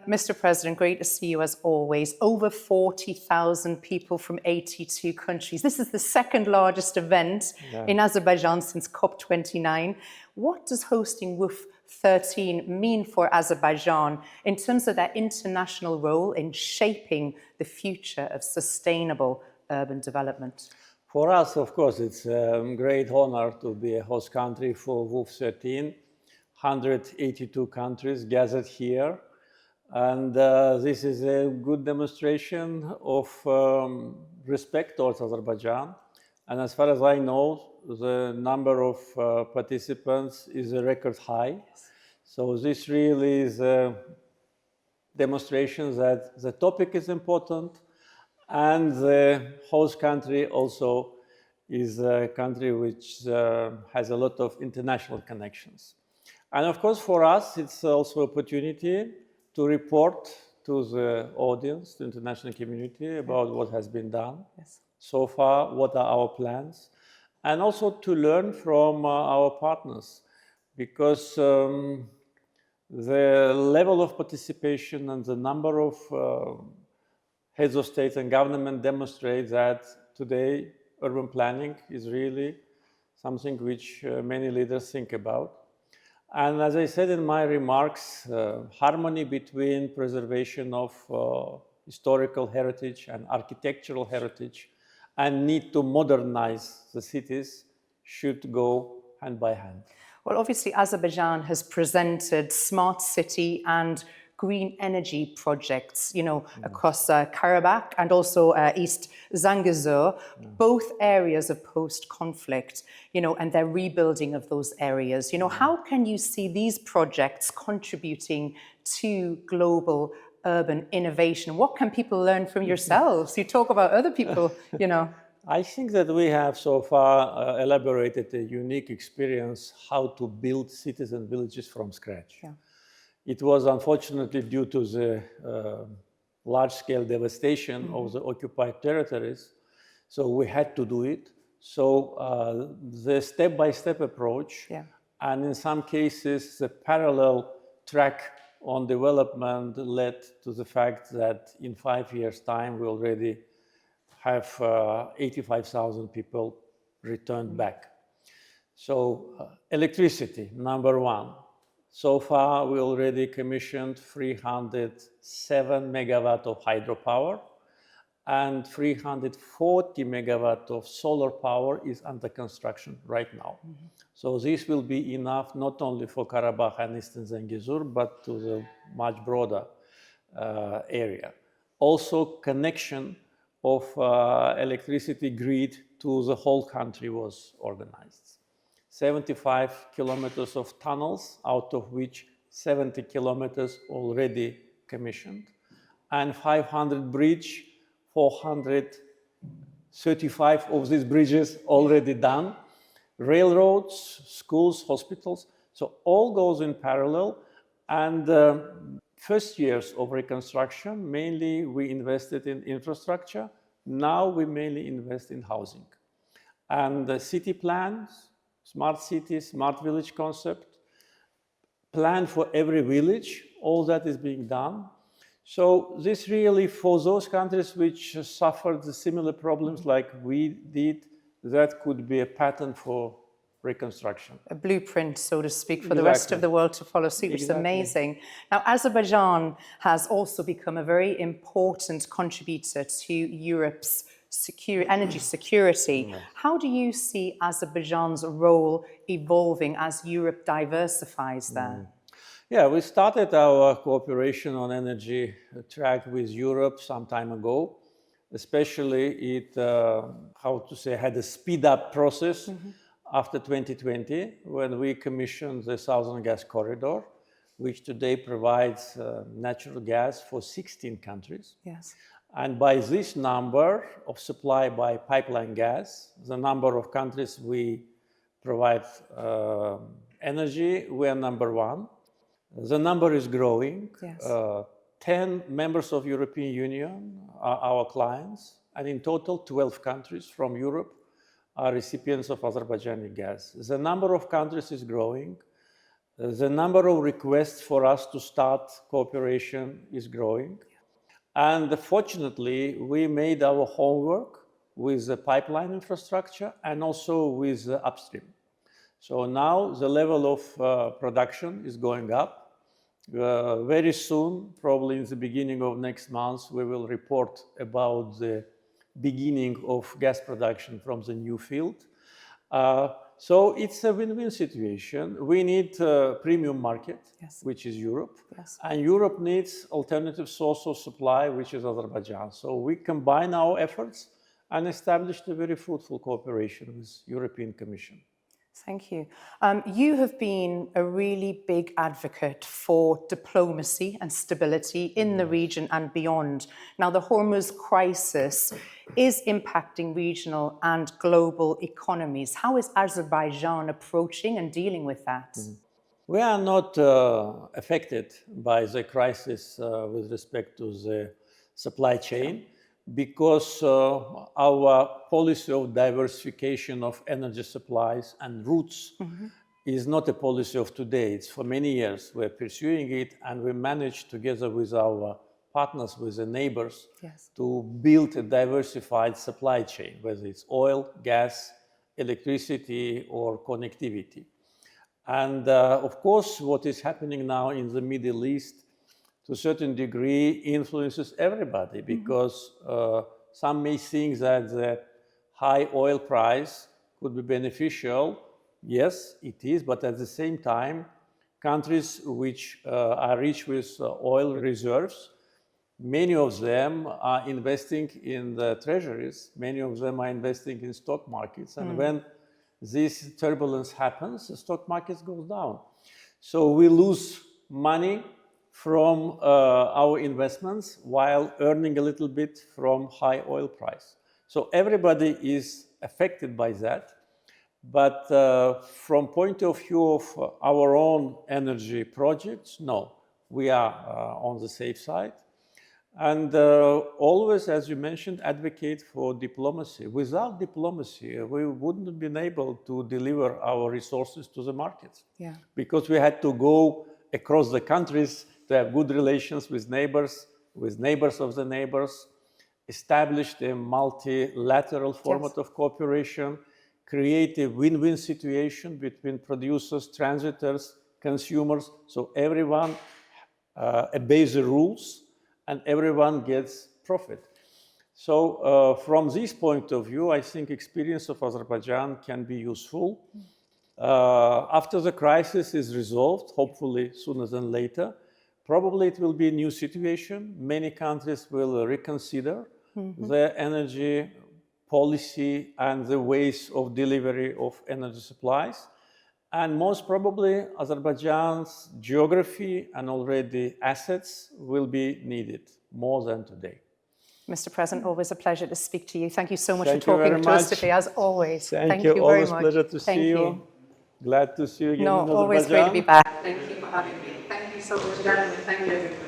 Mr. President, great to see you as always. Over 40,000 people from 82 countries. This is the second largest event in Azerbaijan since COP29. What does hosting WOOF 13 mean for Azerbaijan in terms of their international role in shaping the future of sustainable urban development? For us, of course, it's a great honor to be a host country for WOOF 13. 182 countries gathered here. And this is a good demonstration of respect towards Azerbaijan. And as far as I know, the number of participants is a record high. So this really is a demonstration that the topic is important, and the host country also is a country which has a lot of international connections. And of course, for us, it's also an opportunity to report to the audience, the international community, about what has been done so far, what are our plans, and also to learn from our partners, because the level of participation and the number of heads of state and government demonstrate that today urban planning is really something which many leaders think about. And as I said in my remarks, harmony between preservation of historical heritage and architectural heritage and need to modernize the cities should go hand by hand. Well, obviously, Azerbaijan has presented smart city and green energy projects, across Karabakh and also East Zangezur, both areas of post-conflict, and their rebuilding of those areas. How can you see these projects contributing to global urban innovation? What can people learn from yourselves? You talk about other people, I think that we have so far elaborated a unique experience how to build cities and villages from scratch. Yeah. It was unfortunately due to the large-scale devastation of the occupied territories, so we had to do it. So the step-by-step approach, and in some cases the parallel track on development led to the fact that in 5 years' time we already have 85,000 people returned back. So electricity, number one. So far, we already commissioned 307 megawatt of hydropower, and 340 megawatt of solar power is under construction right now. So this will be enough not only for Karabakh and Eastern Zangezur, but to the much broader area. Also, connection of electricity grid to the whole country was organized. 75 kilometers of tunnels, out of which 70 kilometers already commissioned, and 500 bridges, 435 of these bridges already done, railroads, schools, hospitals, so all goes in parallel. And first years of reconstruction, mainly we invested in infrastructure. Now we mainly invest in housing. And the city plans, smart city, smart village concept, plan for every village, all that is being done. So this really, for those countries which suffered the similar problems like we did, that could be a pattern for reconstruction. A blueprint, so to speak, for the rest of the world to follow suit, which is amazing. Now, Azerbaijan has also become a very important contributor to Europe's energy security. How do you see Azerbaijan's role evolving as Europe diversifies there? Yeah, we started our cooperation on energy track with Europe some time ago. Especially it, had a speed up process after 2020, when we commissioned the Southern Gas Corridor, which today provides natural gas for 16 countries. Yes. And by this number of supply by pipeline gas, the number of countries we provide energy, we are number one. The number is growing. Yes. 10 members of European Union are our clients, and in total 12 countries from Europe are recipients of Azerbaijani gas. The number of countries is growing. The number of requests for us to start cooperation is growing. And fortunately, we made our homework with the pipeline infrastructure and also with the upstream. So now the level of production is going up. Very soon, probably in the beginning of next month, we will report about the beginning of gas production from the new field. So it's a win-win situation. We need a premium market, Yes. which is Europe. Yes. And Europe needs alternative source of supply, which is Azerbaijan. So we combine our efforts and established a very fruitful cooperation with European Commission. Thank you. You have been a really big advocate for diplomacy and stability in the region and beyond. Now, the Hormuz crisis is impacting regional and global economies. How is Azerbaijan approaching and dealing with that? We are not affected by the crisis with respect to the supply chain, because our policy of diversification of energy supplies and routes is not a policy of today. It's for many years. We're pursuing it, and we managed together with our partners, with the neighbors, Yes. to build a diversified supply chain, whether it's oil, gas, electricity, or connectivity. And of course, what is happening now in the Middle East to a certain degree influences everybody, because some may think that the high oil price could be beneficial. Yes, it is, but at the same time, countries which are rich with oil reserves, many of them are investing in the treasuries, many of them are investing in stock markets, and when this turbulence happens, the stock market goes down. So we lose money from our investments while earning a little bit from high oil price. So everybody is affected by that. But from point of view of our own energy projects, no, we are on the safe side. And always, as you mentioned, advocate for diplomacy. Without diplomacy, we wouldn't have been able to deliver our resources to the markets. Yeah. Because we had to go across the countries to have good relations with neighbors of the neighbors, established a multilateral format of cooperation, create a win-win situation between producers, transitors, consumers, so everyone obeys the rules and everyone gets profit. So from this point of view, I think experience of Azerbaijan can be useful. After the crisis is resolved, hopefully sooner than later, probably it will be a new situation. Many countries will reconsider their energy policy and the ways of delivery of energy supplies. And most probably, Azerbaijan's geography and already assets will be needed more than today. Mr. President, always a pleasure to speak to you. Thank you so much Thank for you talking very to us much. today, as always. Thank you. Very Always much. pleasure to Thank see you. Glad to see you again in Azerbaijan. always great to be back. Thank you for having me. Thank you so much, Ilham. Thank you, everybody.